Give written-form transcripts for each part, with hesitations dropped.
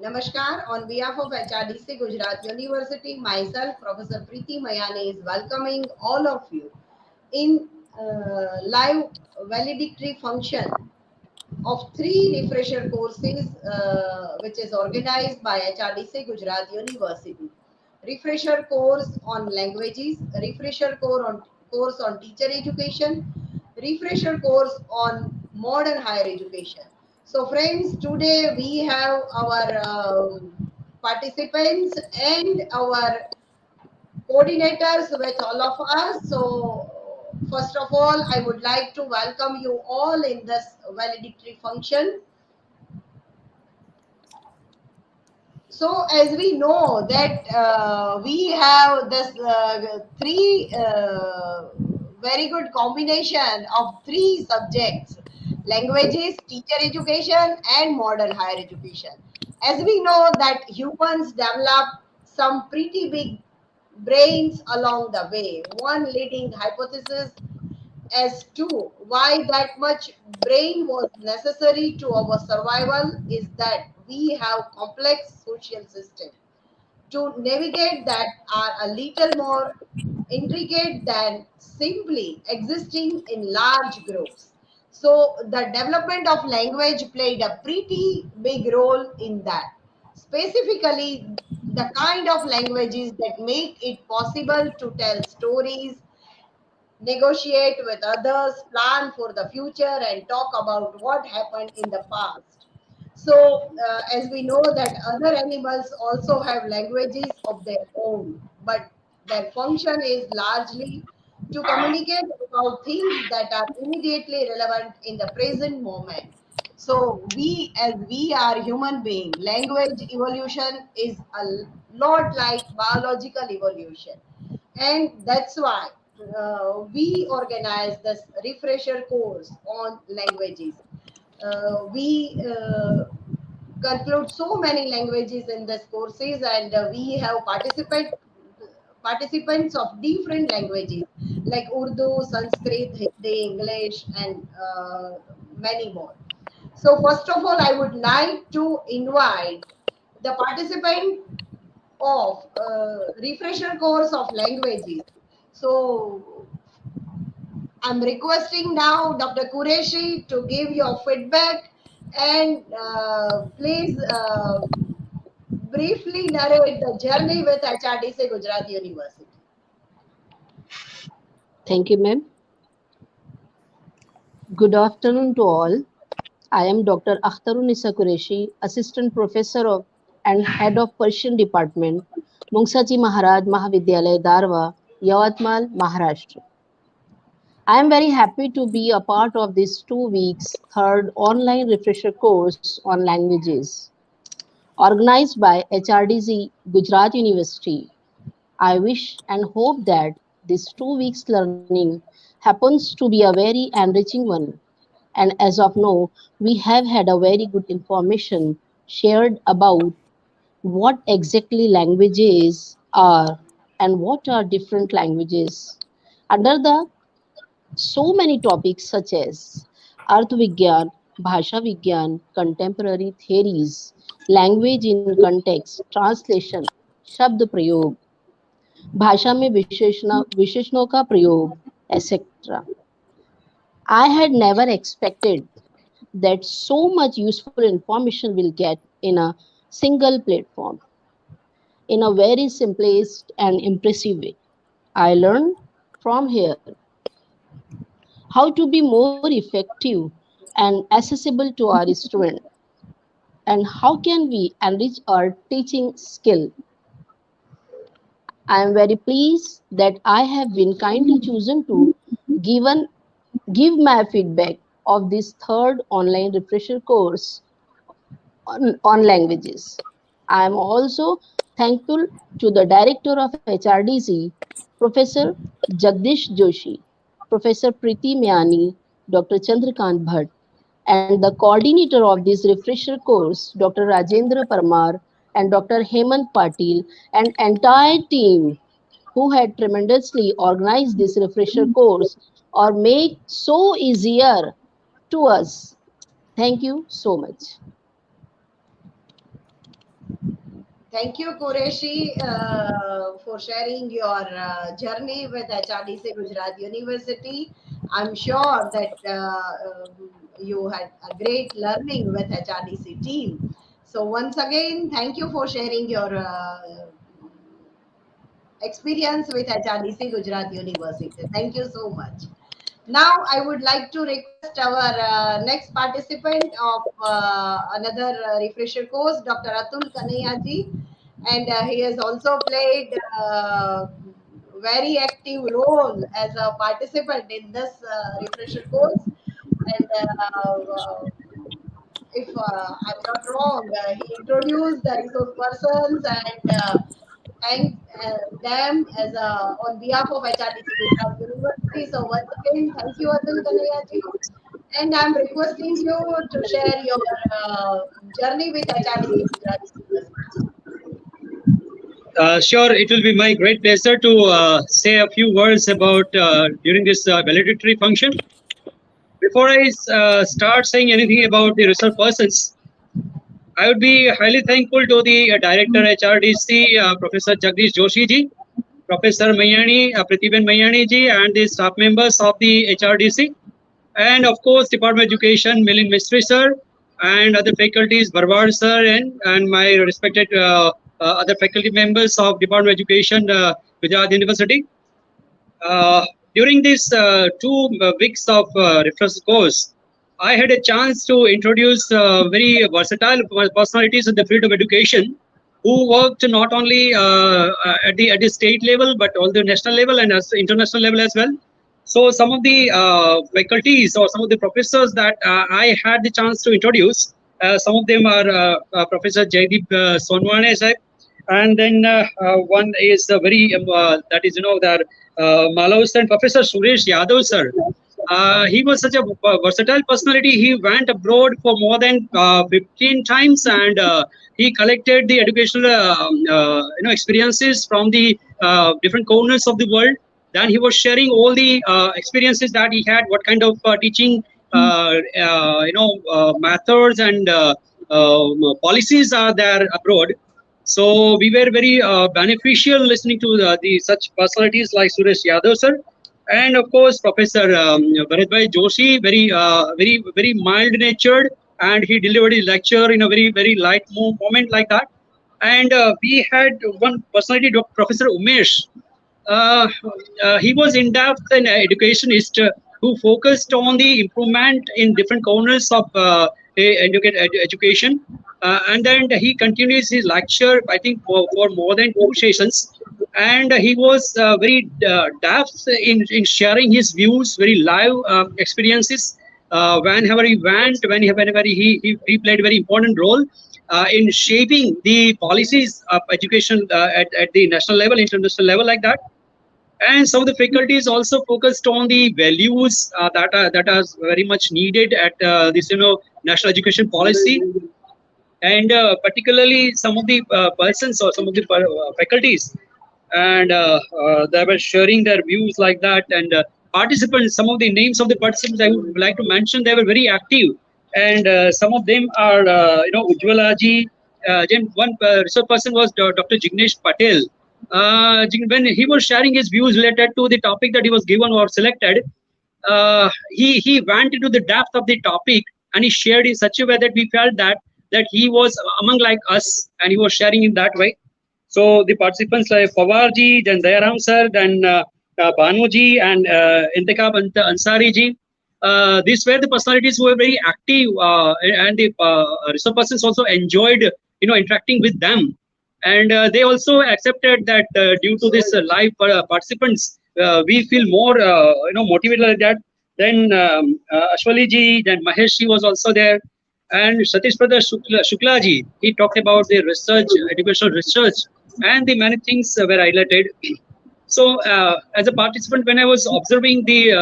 Namaskar. On behalf of HRDC Gujarat University, myself, Professor Preeti Mayane, is welcoming all of you in live valedictory function of three refresher courses which is organized by HRDC Gujarat University. Refresher course on languages, refresher course on teacher education, refresher course on modern higher education. So friends, today we have our participants and our coordinators with all of us. So, first of all, I would like to welcome you all in this valedictory function. So, as we know that we have this three very good combination of three subjects: languages, teacher education, and modern higher education. As we know that humans develop some pretty big brains along the way. One leading hypothesis as to why that much brain was necessary to our survival is that we have complex social systems to navigate that are a little more intricate than simply existing in large groups. So, the development of language played a pretty big role in that. Specifically, the kind of languages that make it possible to tell stories, negotiate with others, plan for the future, and talk about what happened in the past. So, as we know that other animals also have languages of their own, but their function is largely to communicate about things that are immediately relevant in the present moment. So, as we are human being, language evolution is a lot like biological evolution, and that's why we organize this refresher course on languages. We conclude so many languages in this courses, and we have participants of different languages like Urdu, Sanskrit, Hindi, English, and many more. So first of all, I would like to invite the participant of refresher course of languages. So I'm requesting now Dr. Qureshi to give your feedback and please briefly narrate the journey with HRDC Gujarat University. Thank you, ma'am. Good afternoon to all. I am Dr. Akhtarunisa Qureshi, Assistant Professor of and Head of Persian Department, Mungsaji Maharaj Mahavidyalaya, Darwa, Yavatmal, Maharashtra. I am very happy to be a part of this 2 weeks third online refresher course on languages organized by HRDC Gujarat University. I wish and hope that this 2 weeks learning happens to be a very enriching one. And as of now, we have had a very good information shared about what exactly languages are and what are different languages. Under the so many topics such as Arth Vigyan, Bhasha Vigyan, contemporary theories, language in context, translation, शब्द प्रयोग, भाषा में विशेषणों का प्रयोग, etc. I had never expected that so much useful information will get in a single platform in a very simplest and impressive way. I learned from here how to be more effective and accessible to our students and how can we enrich our teaching skill. I am very pleased that I have been kindly chosen to given give my feedback of this third online refresher course on languages. I am also thankful to the director of HRDC, Professor Jagdish Joshi, Professor Preeti Myani, Dr. Chandrakant Bhatt, and the coordinator of this refresher course, Dr. Rajendra Parmar and Dr. Hemant Patil, and entire team who had tremendously organized this refresher course or make so easier to us. Thank you so much. Thank you, Qureshi, for sharing your journey with HRDC Gujarat University. I'm sure that you had a great learning with HRDC team. So once again, thank you for sharing your experience with HRDC Gujarat University. Thank you so much. Now, I would like to request our next participant of another refresher course, Dr. Atul Kanaya and he has also played very active role as a participant in this refresher course. And if I'm not wrong, he introduced the resource persons and thanked them as on behalf of HRDC Gujarat University. So once again, thank you, Atul Kanayaji. And I'm requesting you to share your journey with HRDC Gujarat University. Sure, it will be my great pleasure to say a few words about during this valedictory function. Before I start saying anything about the research persons, I would be highly thankful to the Director HRDC, Professor Jagdish Joshi ji, Professor Mayani, Pratibhen Mayani ji, and the staff members of the HRDC, and of course Department of Education, Milind Mistry sir, and other faculties, Barwar sir, and my respected other faculty members of Department of Education, Gujarat University. During these 2 weeks of refresh course, I had a chance to introduce very versatile personalities in the field of education who worked not only at the state level but also national level and as international level as well. So some of the faculties or some of the professors that I had the chance to introduce, some of them are Professor Jaideep Sonwane sahib, and then one is very that is that Malawi and Professor Suresh Yadav sir. He was such a versatile personality. He went abroad for more than 15 times, and he collected the educational experiences from the different corners of the world. Then he was sharing all the experiences that he had, what kind of teaching methods and policies are there abroad. So we were very beneficial listening to the such personalities like Suresh Yadav sir, and of course Professor Bharatbhai Joshi, very mild natured, and he delivered his lecture in a very light moment like that. And we had one personality, Professor Umesh. uh, he was in depth an educationist who focused on the improvement in different corners of education. And then he continues his lecture, I think, for more than 2 sessions. And he was very depth in sharing his views, very live experiences. Whenever he went, whenever he played a very important role in shaping the policies of education at the national level, international level, like that. And some of the faculties also focused on the values that are very much needed at this national education policy. And particularly some of the persons or some of the faculties, and they were sharing their views like that. And participants, some of the names of the participants I would like to mention, they were very active. And some of them are Ujjwala ji. Then one research person was Dr. Jignesh Patel. When he was sharing his views related to the topic that he was given or selected, he went into the depth of the topic, and he shared in such a way that we felt that he was among like us, and he was sharing in that way. So the participants like Pawarji, then Dayaram sir, then Banuji, and Intikab Ansari ji. These were the personalities who were very active, and the research persons also enjoyed, interacting with them. And they also accepted that due to this live participants, we feel more, motivated like that. Then Ashwali ji, then Mahesh ji was also there, and Satish Prada Shukla ji. He talked about the research, educational research, and the many things were highlighted. So, as a participant, when I was observing the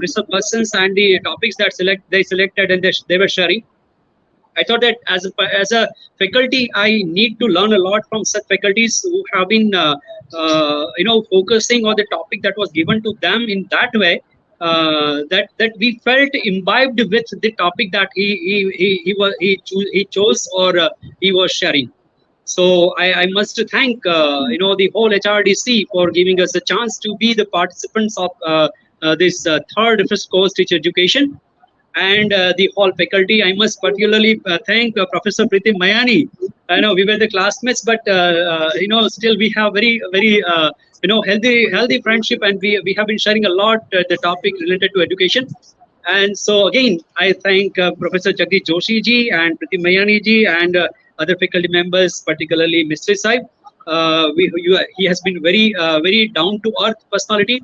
research persons and the topics that they selected and they were sharing, I thought that as a faculty, I need to learn a lot from such faculties who have been focusing on the topic that was given to them in that way. That we felt imbibed with the topic that he chose or he was sharing. So I must thank the whole HRDC for giving us a chance to be the participants of this third first course teacher education, and the whole faculty. I must particularly thank Professor Pritim Mayani. I know we were the classmates, but still we have very healthy friendship, and we have been sharing a lot the topic related to education. And so again, I thank Professor Jagdish Joshi ji and Pritim Mayani ji and other faculty members, particularly Mr. Saib. He has been very down to earth personality.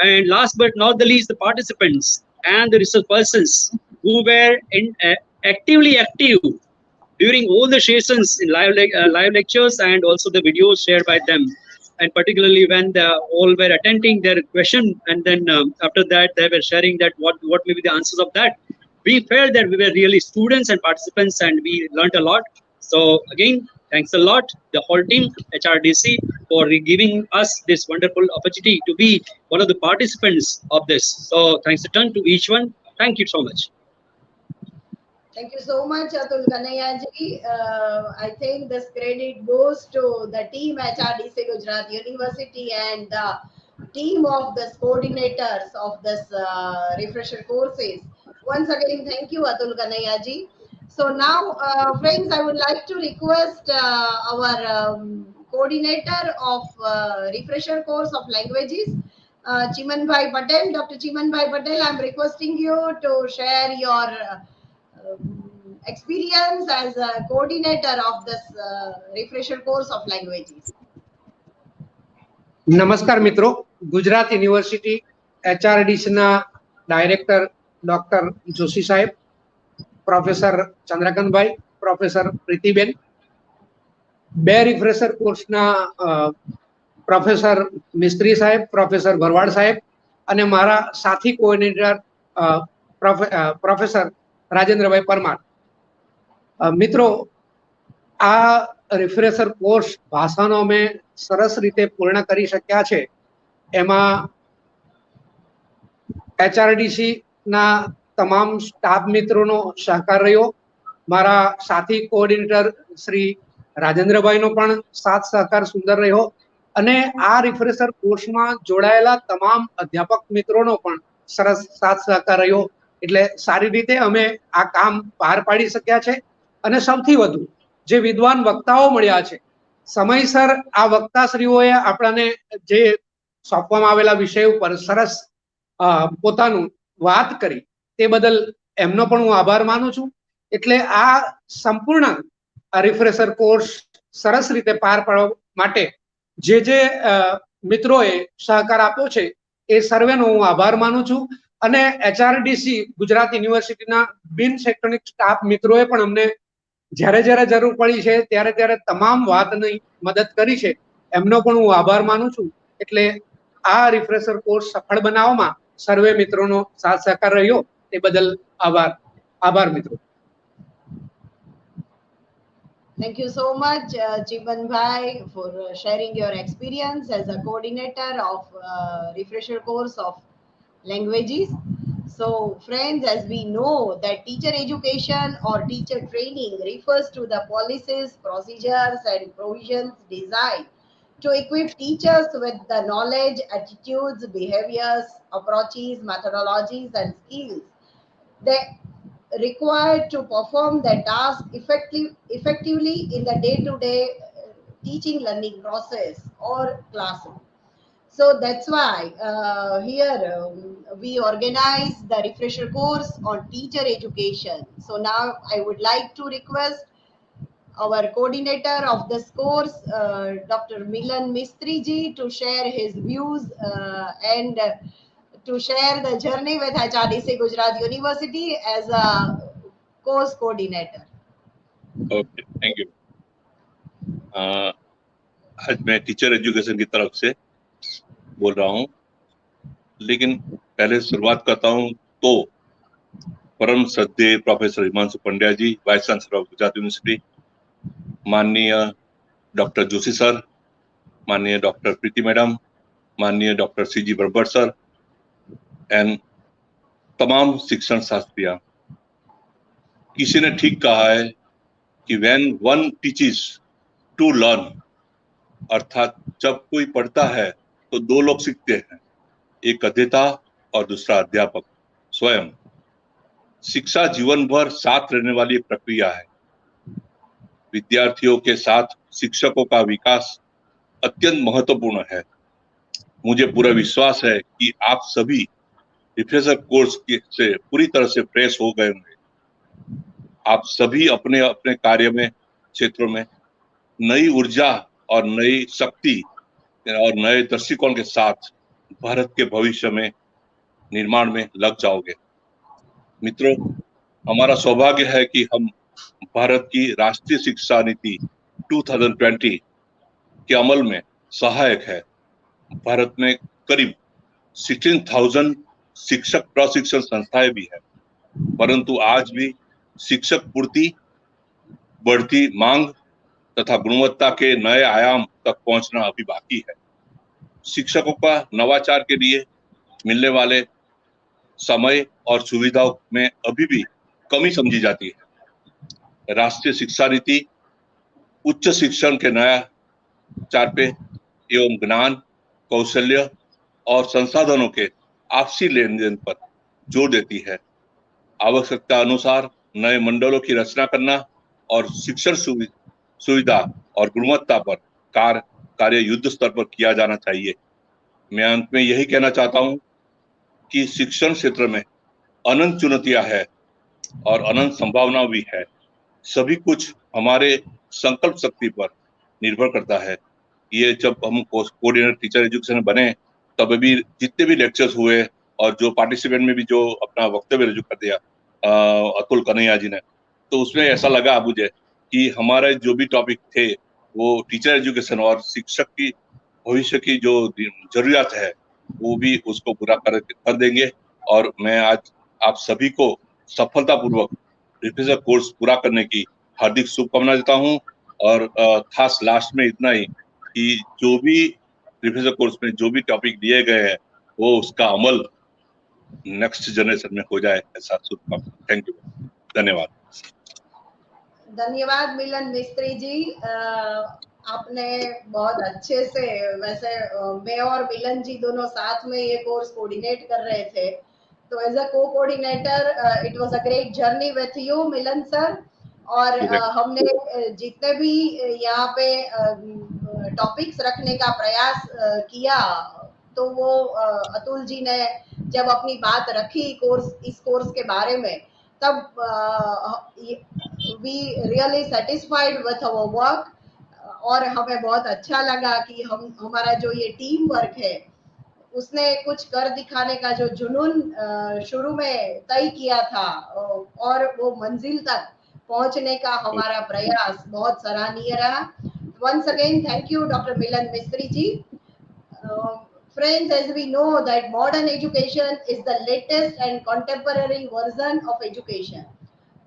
And last but not the least, the participants and the research persons who were actively active during all the sessions in live lectures and also the videos shared by them, and particularly when they all were attending their question, and then after that they were sharing that what may be the answers of that. We felt that we were really students and participants, and we learned a lot. So again, thanks a lot the whole team HRDC for giving us this wonderful opportunity to be one of the participants of this. So thanks a ton to each one. Thank you so much. Thank you so much, Atul Kanayaji. I think this credit goes to the team at HRDC Gujarat University and the team of the coordinators of this refresher courses. Once again, thank you, Atul Kanayaji. So now, friends, I would like to request our coordinator of refresher course of languages, Chiman Bhai Patel. Dr. Chiman Bhai Patel, I'm requesting you to share your experience as a coordinator of this refresher course of languages. નમસ્કાર મિત્રો, Gujarat university એચઆરડીસીના director doctor Joshi સાહેબ, professor Chandrakantbhai, professor Pritiben, બે refresher કોર્સના professor મિસ્ત્રી સાહેબ, professor ભરવાડ સાહેબ અને મારા સાથી કોઓર્ડિનેટર પ્રોફેસર રાજેન્દ્રભાઈ પરમાર. મિત્રો, આ રિફ્રેશર કોર્સ ભાષાનો અમે સરસ રીતે પૂર્ણ કરી શક્યા છે. એમાં એચઆરડીસી ના તમામ સ્ટાફ મિત્રોનો સહકાર રહ્યો. મારા સાથી કોઓર્ડિનેટર શ્રી રાજેન્દ્રભાઈનો પણ સાથ સહકાર સુંદર રહ્યો અને આ રિફ્રેશર કોર્સમાં જોડાયેલા તમામ અધ્યાપક મિત્રોનો પણ સરસ સાથ સહકાર રહ્યો. એટલે સારી રીતે અમે આ કામ પાર પાડી શક્યા છે. અને સૌથી વધુ જે વિદ્વાન વક્તાઓ મળ્યા છે, સમયસર આ વક્તાશ્રીઓએ આપણને જે સોંપવામાં આવેલા વિષય ઉપર સરસ પોતાનું વાત કરી, તે બદલ એમનો પણ હું આભાર માનું છું. એટલે આ સંપૂર્ણ રિફ્રેશર કોર્સ સરસ રીતે પાર પાડવા માટે જે મિત્રોએ સહકાર આપ્યો છે, એ સર્વેનો હું આભાર માનું છું. અને એચઆરડીસી ગુજરાત યુનિવર્સિટીના બિન શૈક્ષણિક સ્ટાફ મિત્રોએ પણ અમને જ્યારે જ્યારે જરૂર પડી છે ત્યારે ત્યારે તમામ વાતની મદદ કરી છે, એમનો પણ હું આભાર માનું છું. એટલે આ રિફ્રેશર કોર્સ સફળ બનાવવામાં સર્વે મિત્રોનો સાથ સહકાર રહ્યો, તે બદલ આભાર મિત્રો. Thank you so much, Chiman Bhai, for sharing your experience as a coordinator of refresher course of languages. So, friends, as we know that teacher education or teacher training refers to the policies, procedures, and provisions designed to equip teachers with the knowledge, attitudes, behaviors, approaches, methodologies, and skills they required to perform their task effectively in the day-to-day teaching learning process or classroom. So that's why here we organize the refresher course on teacher education. So now I would like to request our coordinator of this course, Dr. Milan Mistri ji, to share his views and to share the journey with HRDC Gujarat University as a course coordinator. Okay, thank you. आज मैं teacher education की तरफ से बोल रहा हूँ, लेकिन पहले शुरुआत करता हूँ तो परम श्रद्धेय professor Himanshu Pandya ji, vice chancellor of Gujarat university, माननीय डॉक्टर जोशी सर, माननीय डॉक्टर प्रीति मैडम, माननीय doctor CG Barbat sir and तमाम शिक्षण शास्त्रिया. किसी ने ठीक कहा है कि when one teaches two learn, अर्थात जब कोई पढ़ता है तो दो लोग सीखते हैं, एक अध्येता और दूसरा अध्यापक स्वयं। शिक्षा जीवन भर साथ रहने वाली एक प्रक्रिया है। विद्यार्थियों के साथ शिक्षकों का विकास अत्यंत महत्वपूर्ण है। मुझे पूरा विश्वास है कि आप सभी रिफ्रेशर कोर्स से पूरी तरह से फ्रेश हो गए होंगे। आप सभी अपने अपने कार्य में, क्षेत्रों में नई ऊर्जा और नई शक्ति और नए दृष्टिकोण के साथ भारत के भविष्य में निर्माण में लग जाओगे। मित्रों, हमारा सौभाग्य है कि हम भारत की राष्ट्रीय शिक्षा नीति 2020 के अमल में सहायक है। भारत में करीब 16,000 शिक्षक प्रशिक्षण संस्थाएं भी है, परंतु आज भी शिक्षक पूर्ति, बढ़ती मांग तथा गुणवत्ता के नए आयाम तक पहुंचना अभी बाकी है। शिक्षकों का नवाचार के लिए मिलने वाले समय और सुविधाओं में अभी भी कमी समझी जाती है। राष्ट्रीय शिक्षा नीति उच्च शिक्षण के नया चार पे एवं ज्ञान, कौशल्य और संसाधनों के आपसी लेन देन पर जोर देती है। आवश्यकता अनुसार नए मंडलों की रचना करना और शिक्षण सुविधा और गुणवत्ता पर कार्य युद्ध स्तर पर किया जाना चाहिए। मैं अंत में यही कहना चाहता हूं कि शिक्षण क्षेत्र में अनंत चुनौतियां है और अनंत संभावना भी है। सभी कुछ हमारे संकल्प शक्ति पर निर्भर करता है। ये जब हम कोऑर्डिनेटर टीचर एजुकेशन बने तब भी जितने भी लेक्चर्स हुए और जो पार्टिसिपेंट में भी जो अपना वक्तव्य रजू कर दिया अतुल कन्हैया जी ने, तो उसमें ऐसा लगा मुझे कि हमारे जो भी टॉपिक थे वो टीचर एजुकेशन और शिक्षक की भविष्य की जो जरूरत है वो भी उसको पूरा कर देंगे। और मैं आज आप सभी को सफलतापूर्वक रिफ्रेशर कोर्स पूरा करने की हार्दिक शुभकामना देता हूं। और खास लास्ट में इतना ही कि जो भी रिफ्रेशर कोर्स में जो भी टॉपिक दिए गए हैं वो उसका अमल नेक्स्ट जनरेशन में हो जाए, ऐसा शुभकामना। थैंक यू, धन्यवाद। धन्यवाद मिलन मिस्त्री जी। आपने बहुत अच्छे से, वैसे मैं और मिलन जी दोनों साथ में ये कोर्स कोऑर्डिनेट कर रहे थे, तो एज अ को coordinator it was a great journey with you Milan sir. और हमने जितने भी यहाँ पे टॉपिक्स रखने का प्रयास किया, तो वो अतुल जी ने जब अपनी बात रखी इस कोर्स के बारे में, तब we really satisfied with our work. और हमें बहुत अच्छा लगा कि हमारा जो ये टीम वर्क है उसने कुछ कर दिखाने का जो जुनून शुरू में तय किया था, और वो मंजिल तक पहुंचने का हमारा प्रयास बहुत सराहनीय रहा। Once again thank you doctor Milan Mistry ji. Friends, as we know that modern education is the latest and contemporary version of education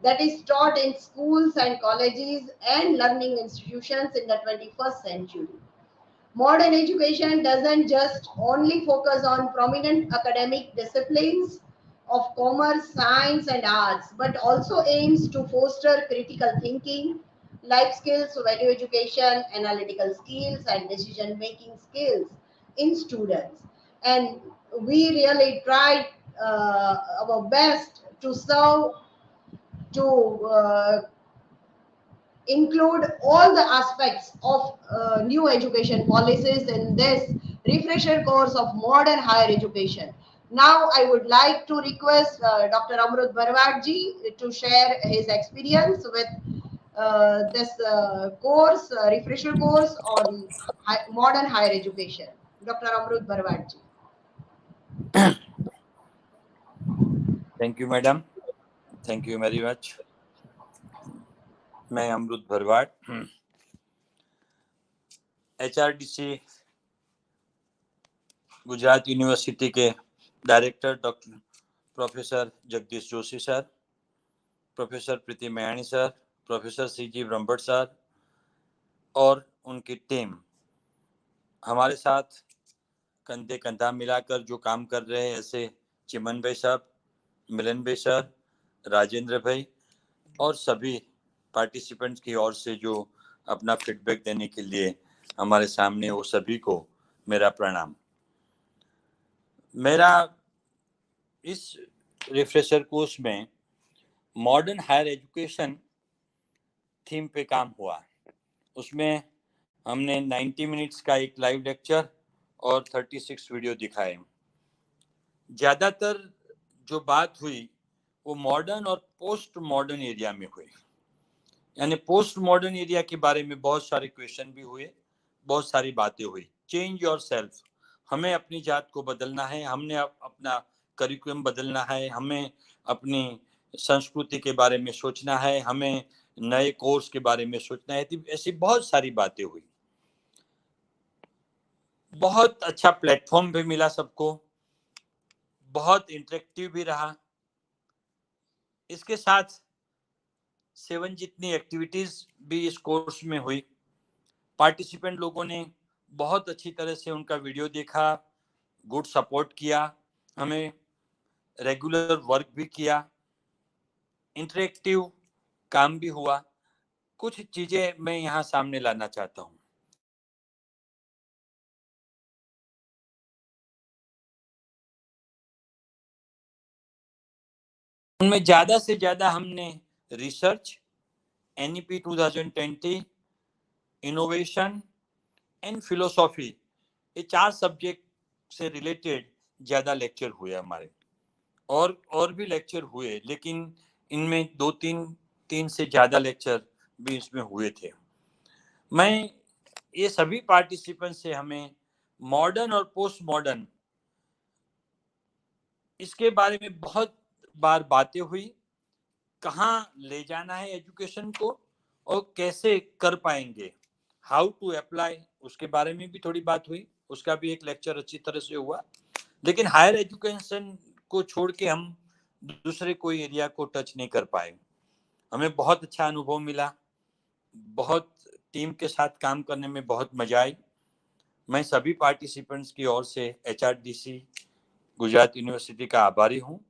that is taught in schools and colleges and learning institutions in the 21st century. Modern education doesn't just only focus on prominent academic disciplines of commerce, science, and arts, but also aims to foster critical thinking, life skills, value education, analytical skills, and decision making skills in students. And we really tried our best to serve, to include all the aspects of new education policies in this refresher course of modern higher education. Now, I would like to request Dr. Amrut Barwad ji to share his experience with this course, refresher course on modern higher education. Dr. Amrut Barwad ji. Thank you, madam. Thank you very much. मैं Amrit Bharwad, HRDC Gujarat university के director doctor professor Jagdish Joshi sir, professor Preeti Mayani sir, professor CG Brahmbhatt sir और उनकी team हमारे साथ कंधे कंधा मिलाकर जो काम कर रहे हैं, ऐसे चिमन भाई साहब, मिलन भाई सर, राजेंद्र भाई और सभी पार्टिसिपेंट्स की ओर से जो अपना फीडबैक देने के लिए हमारे सामने, वो सभी को मेरा प्रणाम। मेरा इस रिफ्रेशर कोर्स में मॉडर्न हायर एजुकेशन थीम पे काम हुआ। उसमें हमने 90 मिनट्स का एक लाइव लेक्चर और 36 वीडियो दिखाए। ज़्यादातर जो बात हुई वो मॉडर्न और पोस्ट मॉडर्न एरिया में हुई। यानी पोस्ट मॉडर्न एरिया के बारे में बहुत सारे क्वेश्चन भी हुए, बहुत सारी बातें हुई। चेंज योर सेल्फ, हमें अपनी जात को बदलना है, हमने अपना करिकुलम बदलना है, हमें अपनी संस्कृति के बारे में सोचना है, हमें नए कोर्स के बारे में सोचना है। ऐसी बहुत सारी बातें हुई। बहुत अच्छा प्लेटफॉर्म भी मिला सबको, बहुत इंटरेक्टिव भी रहा। इसके साथ 7 जितनी एक्टिविटीज भी इस कोर्स में हुई। पार्टिसिपेंट लोगों ने बहुत अच्छी तरह से उनका वीडियो देखा, गुड सपोर्ट किया, हमें रेगुलर वर्क भी किया, इंटरेक्टिव काम भी हुआ। कुछ चीजें मैं यहाँ सामने लाना चाहता हूँ। उनमें ज्यादा से ज्यादा हमने research, NEP 2020, innovation and philosophy, ये 4 सब्जेक्ट से रिलेटेड ज्यादा लेक्चर हुए हमारे। और भी लेक्चर हुए, लेकिन इनमें 2-3 से ज्यादा लेक्चर भी इसमें हुए थे। मैं ये सभी पार्टिसिपेंट से हमें मॉडर्न और पोस्ट मॉडर्न इसके बारे में बहुत बार बातें हुई। कहाँ ले जाना है एजुकेशन को और कैसे कर पाएंगे, हाउ टू अप्लाई, उसके बारे में भी थोड़ी बात हुई। उसका भी एक लेक्चर अच्छी तरह से हुआ। लेकिन हायर एजुकेशन को छोड़ के हम दूसरे कोई एरिया को टच नहीं कर पाए। हमें बहुत अच्छा अनुभव मिला, बहुत टीम के साथ काम करने में बहुत मजा आई। मैं सभी पार्टिसिपेंट्स की ओर से HRDC गुजरात यूनिवर्सिटी का आभारी हूँ,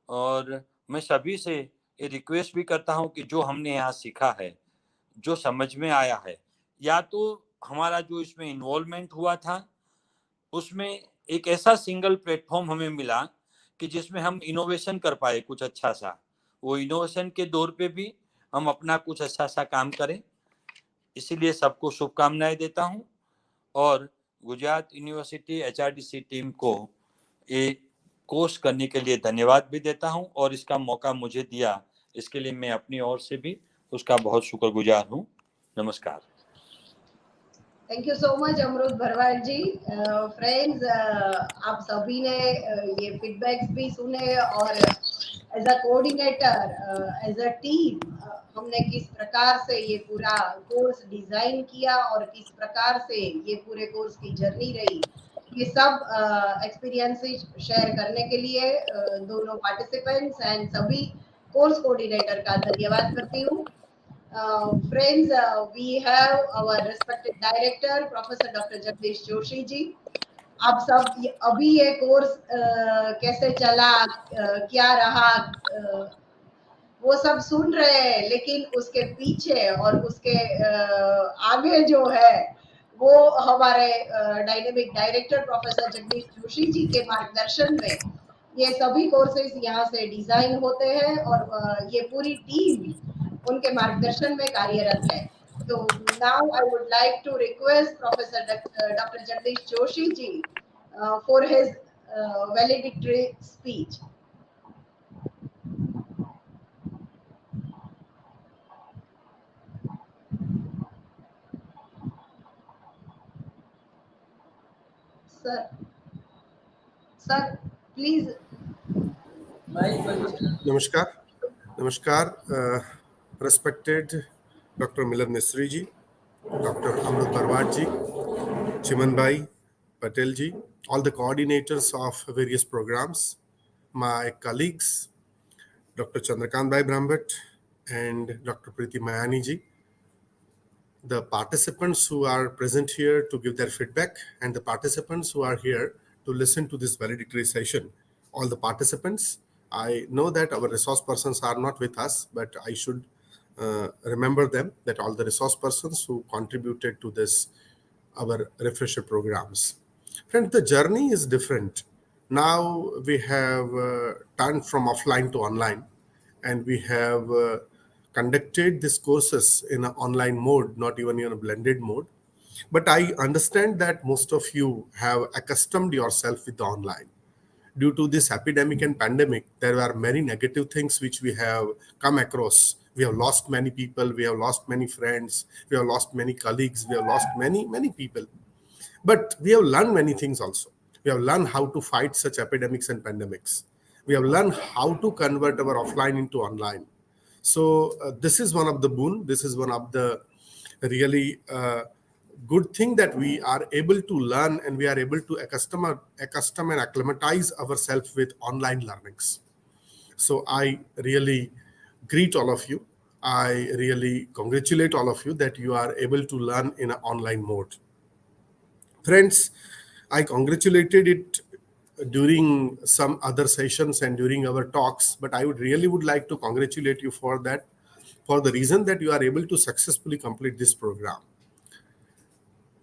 और मैं सभी से ये रिक्वेस्ट भी करता हूँ कि जो हमने यहाँ सीखा है, जो समझ में आया है, या तो हमारा जो इसमें इन्वॉल्वमेंट हुआ था उसमें एक ऐसा सिंगल प्लेटफॉर्म हमें मिला कि जिसमें हम इनोवेशन कर पाए कुछ अच्छा सा, वो इनोवेशन के दौर पे भी हम अपना कुछ अच्छा सा काम करें। इसीलिए सबको शुभकामनाएं देता हूँ, और गुजरात यूनिवर्सिटी HRDC टीम को ये कोर्स करने के लिए धन्यवाद भी देता हूँ, और इसका मौका मुझे दिया, इसके लिए मैं अपनी ओर से भी उसका बहुत शुक्रगुजार हूँ। नमस्कार। Thank you so much Amrit Bharwal ji. Friends, आप सभी ने ये फीडबैक्स भी सुने, और as a coordinator, as a team, हमने किस प्रकार से ये पूरा कोर्स डिजाइन किया और किस प्रकार से ये पूरे कोर्स की जर्नी रही, ये सब एक्सपीरियंसेस शेयर करने के लिए दोनों पार्टिसिपेंट्स एंड सभी कोर्स कोऑर्डिनेटर का धन्यवाद करती हूँ। Friends, we have our respected director, Professor Dr. Jagdish Joshi जी। आप सब अभी ये कोर्स कैसे चला, क्या रहा, वो सब सुन रहे हैं, लेकिन उसके पीछे और उसके आगे जो है वो हमारे dynamic director professor Jagdish Joshi ji के मार्गदर्शन में ये सभी कोर्सेज यहाँ से डिजाइन होते हैं, और ये पूरी टीम उनके मार्गदर्शन में कार्यरत है। तो now I would like to request professor doctor Jagdish Joshi ji for his valedictory speech. Sir, sir, please. Namaskar. Namaskar, respected Dr. Milan Misri ji, Dr. Amrit Parwat ji, Chiman Bhai, Patel ji, all the coordinators of various programs, my colleagues, Dr. Chandrakant Bhai Brahmbhatt and Dr. Preeti Mayani ji, the participants who are present here to give their feedback, and the participants who are here to listen to this valedictory session. All the participants, I know that our resource persons are not with us, but I should remember them, that all the resource persons who contributed to this, our refresher programs. Friends, the journey is different. Now we have turned from offline to online, and we have conducted these courses in an online mode, not even in a blended mode. But I understand that most of you have accustomed yourself with the online. Due to this epidemic and pandemic, there are many negative things which we have come across. We have lost many people, we have lost many friends, we have lost many colleagues, we have lost many people. But we have learned many things also. We have learned how to fight such epidemics and pandemics. We have learned how to convert our offline into online. So this is one of the boon. This is one of the really good thing that we are able to learn, and we are able to accustom and acclimatize ourselves with online learnings. So I really greet all of you. I really congratulate all of you that you are able to learn in an online mode. Friends, I congratulated it during some other sessions and during our talks, but I would like to congratulate you for that, for the reason that you are able to successfully complete this program.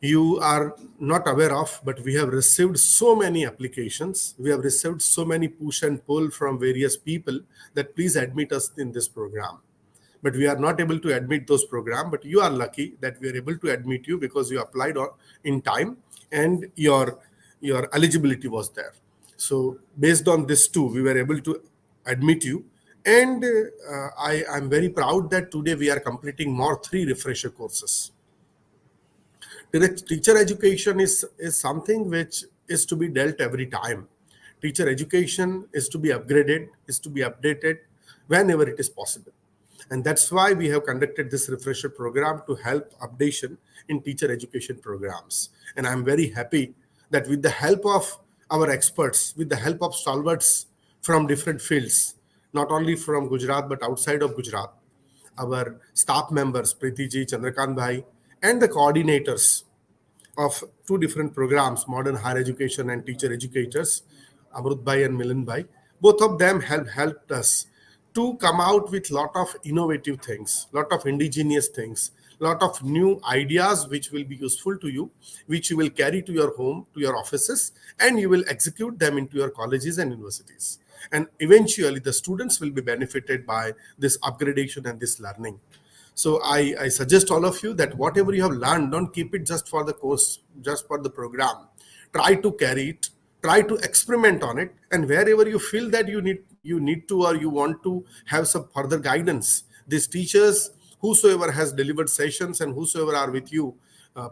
You are not aware of, but we have received so many applications. We have received so many push and pull from various people that please admit us in this program. But we are not able to admit those programs. But you are lucky that we are able to admit you because you applied in time and your eligibility was there. So based on this too, we were able to admit you. And I am very proud that today we are completing more 3 refresher courses. Teacher education is something which is to be dealt every time. Teacher education is to be upgraded, is to be updated whenever it is possible. And that's why we have conducted this refresher program to help updation in teacher education programs. And I'm very happy that with the help of our experts, with the help of stalwarts from different fields, not only from Gujarat but outside of Gujarat, our staff members, Preeti ji, Chandrakant bhai, and the coordinators of 2 different programs, modern higher education and teacher educators, Amrut bhai and Milan bhai, both of them have helped us to come out with lot of innovative things, lot of indigenous things, lot of new ideas which will be useful to you, which you will carry to your home, to your offices, and you will execute them into your colleges and universities. And eventually the students will be benefited by this upgradation and this learning. So I suggest all of you that whatever you have learned, don't keep it just for the course, just for the program. Try to carry it, try to experiment on it, and wherever you feel that you need to or you want to have some further guidance, these teachers, whosoever has delivered sessions and whosoever are with you,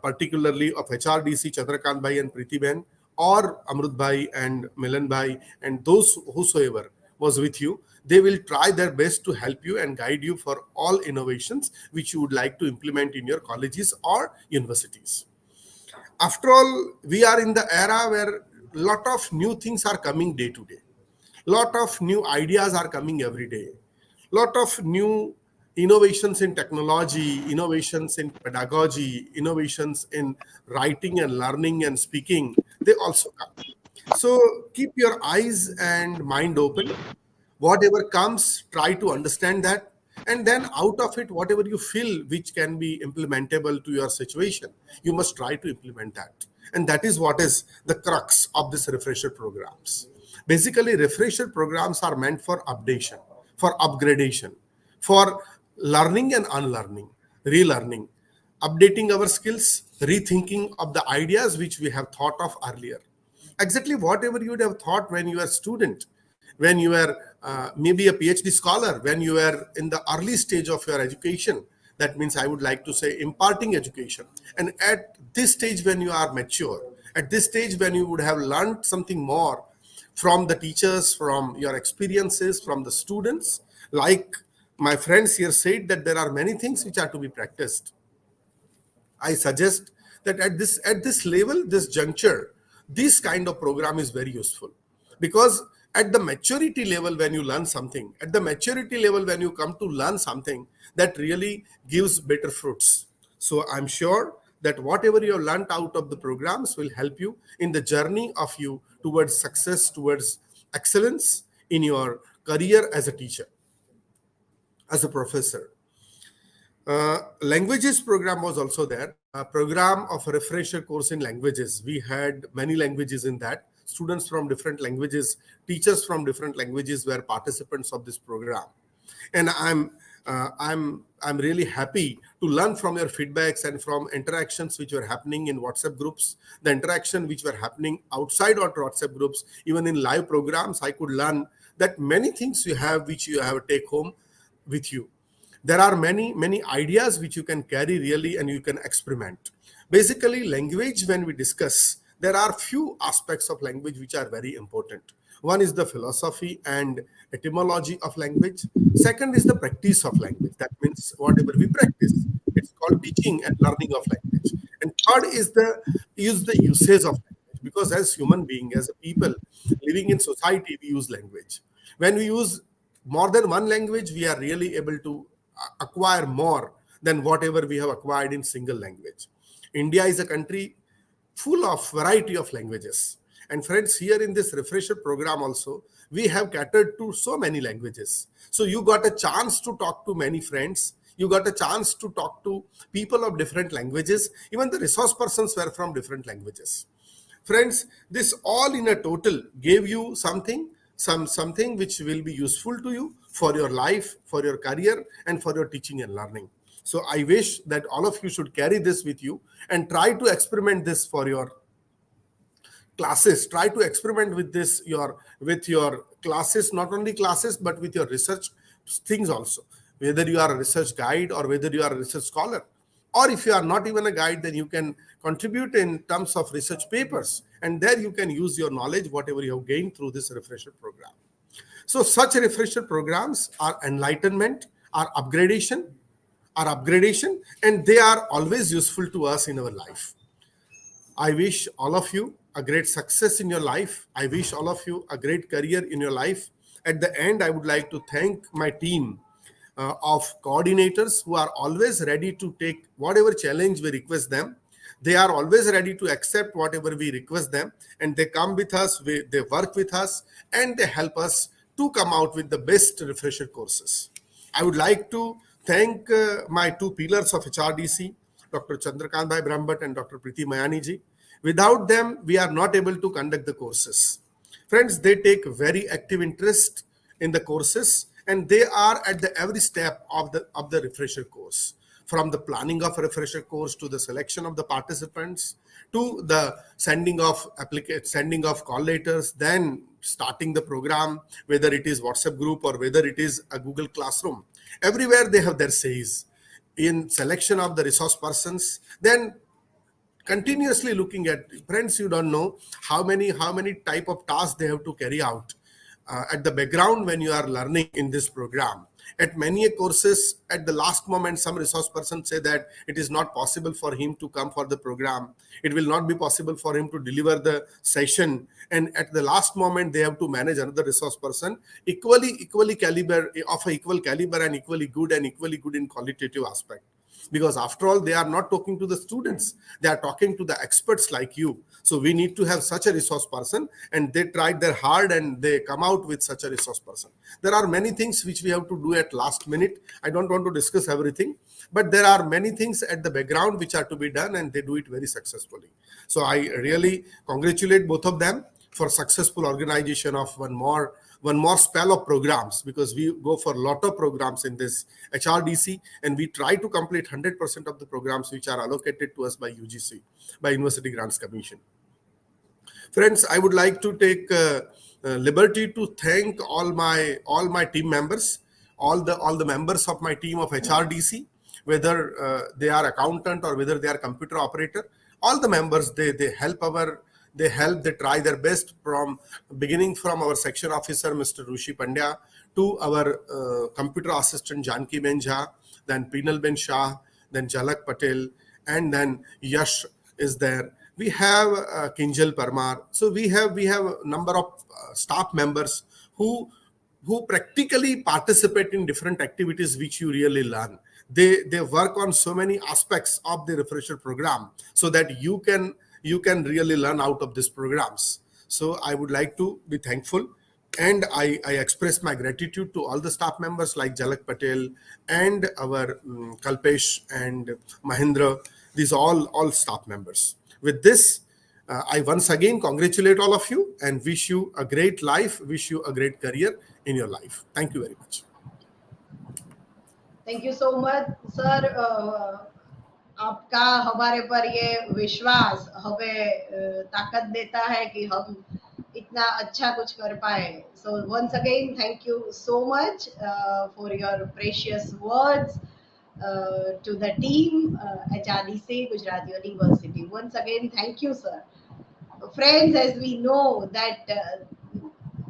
particularly of HRDC, Chandrakant bhai and Preeti Ben, or Amrut bhai and Milan bhai, and those whosoever was with you, they will try their best to help you and guide you for all innovations which you would like to implement in your colleges or universities. After all, we are in the era where a lot of new things are coming day to day. Lot of new ideas are coming every day. Lot of new innovations in technology, innovations in pedagogy, innovations in writing and learning and speaking, they also come. So keep your eyes and mind open. Whatever comes, try to understand that, and then out of it, whatever you feel which can be implementable to your situation, you must try to implement that. And that is what is the crux of this refresher programs. Basically, refresher programs are meant for updation, for upgradation, for learning and unlearning, relearning, updating our skills, rethinking of the ideas which we have thought of earlier. Exactly whatever you would have thought when you were a student, when you were maybe a PhD scholar, when you were in the early stage of your education. That means I would like to say imparting education. And at this stage when you are mature, at this stage when you would have learned something more from the teachers, from your experiences, from the students, like my friends here said that there are many things which are to be practiced. I suggest that at this level, this juncture, this kind of program is very useful, because at the maturity level when you learn something, at the maturity level when you come to learn something, that really gives better fruits. So I'm sure that whatever you have learned out of the programs will help you in the journey of you towards success, towards excellence in your career as a teacher, as a professor. Languages program was also there. A program of a refresher course in languages. We had many languages in that. Students from different languages, teachers from different languages were participants of this program. And I'm really happy to learn from your feedbacks and from interactions which were happening in WhatsApp groups, the interaction which were happening outside of WhatsApp groups, even in live programs. I could learn that many things you have which you have take home with you. There are many ideas which you can carry really and you can experiment. Basically, language, when we discuss, there are few aspects of language which are very important. One is the philosophy and etymology of language. Second is the practice of language. That means whatever we practice, it's called teaching and learning of language. And third is the usage of language, because as human being, as a people living in society, we use language. When we use more than one language, we are really able to acquire more than whatever we have acquired in single language. India is a country full of variety of languages. And friends, here in this refresher program also, we have catered to so many languages. So you got a chance to talk to many friends. You got a chance to talk to people of different languages. Even the resource persons were from different languages. Friends, this all in a total gave you something which will be useful to you for your life, for your career, and for your teaching and learning. So I wish that all of you should carry this with you and try to experiment this for your classes. Try to experiment with this with your classes, not only classes but with your research things also, whether you are a research guide or whether you are a research scholar, or if you are not even a guide, then you can contribute in terms of research papers, and there you can use your knowledge whatever you have gained through this refresher program. So such refresher programs are enlightenment, are upgradation, and they are always useful to us in our life. I wish all of you a great success in your life. I wish all of you a great career in your life. At the end, I would like to thank my team of coordinators who are always ready to take whatever challenge we request them. They are always ready to accept whatever we request them, and they come with us, they work with us, and they help us to come out with the best refresher courses. I would like to thank my two pillars of HRDC, Dr. Chandrakant Bhai Brahmbhatt and Dr. Priti Mayani ji. Without them, we are not able to conduct the courses. Friends, they take very active interest in the courses, and they are at the every step of the refresher course, from the planning of a refresher course to the selection of the participants to the sending of call letters, then starting the program, whether it is WhatsApp group or whether it is a Google Classroom. Everywhere they have their says in selection of the resource persons, then continuously looking at. Friends, you don't know how many type of tasks they have to carry out at the background when you are learning in this program. At many courses, at the last moment, some resource persons say that it is not possible for him to come for the program. It will not be possible for him to deliver the session. And at the last moment, they have to manage another resource person equally caliber, of a equal caliber, and equally good in qualitative aspect. Because after all, they are not talking to the students, they are talking to the experts like you. So we need to have such a resource person, and they tried their hard and they come out with such a resource person. There are many things which we have to do at last minute. I don't want to discuss everything, but there are many things at the background which are to be done, and they do it very successfully. So I really congratulate both of them for successful organization of one more spell of programs, because we go for a lot of programs in this HRDC, and we try to complete 100% of the programs which are allocated to us by UGC, by University Grants Commission. Friends, I would like to take liberty to thank all my team members, all the members of my team of HRDC, whether they are accountant or whether they are computer operator. All the members, they try their best, from beginning from our section officer, Mr. Rushi Pandya, to our computer assistant, Janki Ben Jha, then Pinal Ben Shah, then Jalak Patel, and then Yash is there. We have Kinjal Parmar. So we have a number of staff members who practically participate in different activities which you really learn. They work on so many aspects of the refresher program so that you can really learn out of these programs. So I would like to be thankful And I express my gratitude to all the staff members like Jalak Patel and our Kalpesh and Mahindra. These all staff members. With this, I once again congratulate all of you and wish you a great life, wish you a great career in your life. Thank you very much. Thank you so much sir. आपका हमारे पर ये विश्वास हमें ताकत देता है कि हम इतना अच्छा कुछ कर पाए. So once again thank you so much for your precious words to the team HRDC Gujarat University. Once again, thank you, sir. Friends, as we know that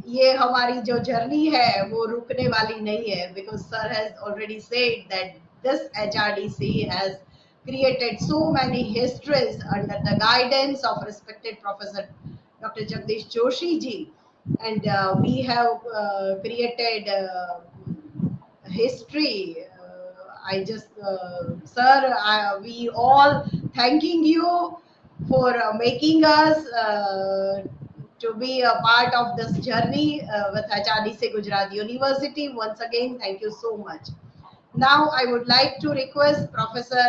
ये हमारी जो जर्नी है वो रुकने वाली नहीं है, because sir has already said that this HRDC has created so many histories under the guidance of respected Professor Dr. Jagdish Joshi ji, and we have created history. I just, sir, we all thanking you for making us to be a part of this journey with HRDC Gujarat University. Once again, thank you so much. Now, I would like to request Professor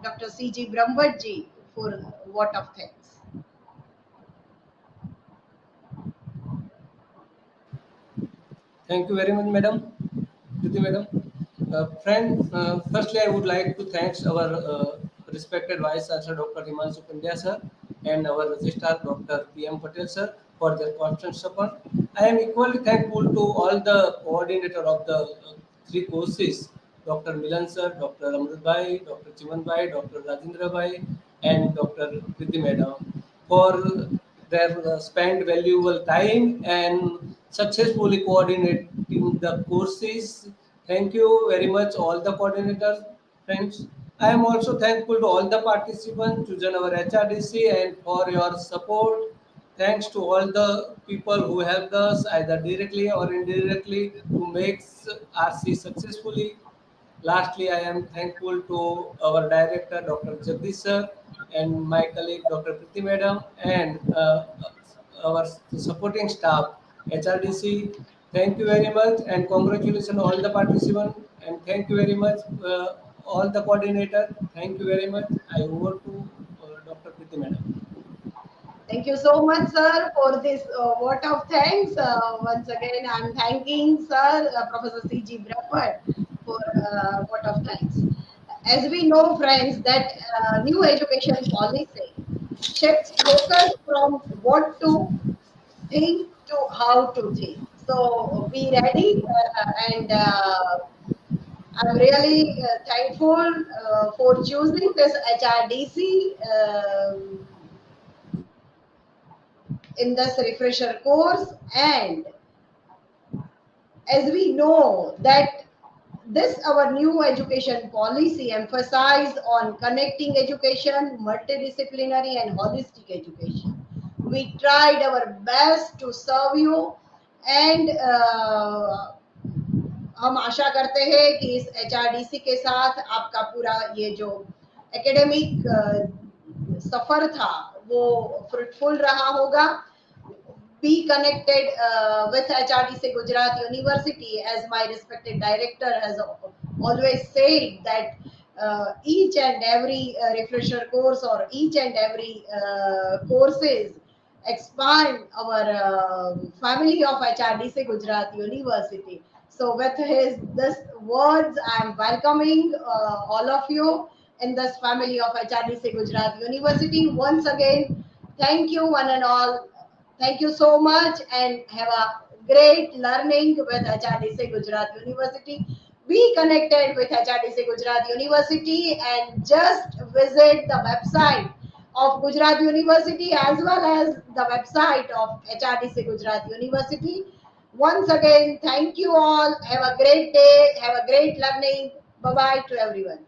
Dr. C.G. Brahmbhatt ji for a vote of thanks. Thank you very much, Madam. Priti Madam. Friends, firstly, I would like to thank our respected Vice Chancellor Dr. Himanshu Pandya sir and our Registrar Dr. P.M. Patel sir for their constant support. I am equally thankful to all the coordinator of the three courses, Dr. Milan sir, Dr. Amrit Bhai, Dr. Chiman Bhai, Dr. Rajendra Bhai, and Dr. Priti Madam for their spent valuable time and successfully coordinating the courses. Thank you very much, all the coordinators, friends. I am also thankful to all the participants, chosen our HRDC, and for your support. Thanks to all the people who helped us either directly or indirectly to make RC successfully. Lastly, I am thankful to our director, Dr. Jagdish sir, and my colleague, Dr. Priti Madam, and our supporting staff, HRDC. Thank you very much, and congratulations all the participants, and thank you very much, all the coordinator. Thank you very much. I over to Dr. Priti Madam. Thank you so much, sir, for this vote of thanks. Once again, I'm thanking sir, Professor C.G. Brahmbhatt, for vote of thanks. As we know, friends, that new education policy shifts focus from what to think to how to think. So be ready, and I'm really thankful for choosing this HRDC. In this refresher course, and as we know that this our new education policy emphasized on connecting education, multidisciplinary and holistic education. We tried our best to serve you, and हम आशा करते हैं कि इस HRDC के साथ आपका पूरा ये जो एकेडमिक सफर था वो फ्रूटफुल रहा होगा. Be connected with HRDC Gujarat University, as my respected director has always said that each and every refresher course or each and every courses expand our family of HRDC Gujarat University. So with this words, I am welcoming all of you in this family of HRDC Gujarat University. Once again, thank you one and all. Thank you so much, and have a great learning with HRDC Gujarat University. Be connected with HRDC Gujarat University and just visit the website of Gujarat University as well as the website of HRDC Gujarat University. Once again, thank you all. Have a great day. Have a great learning. Bye bye to everyone.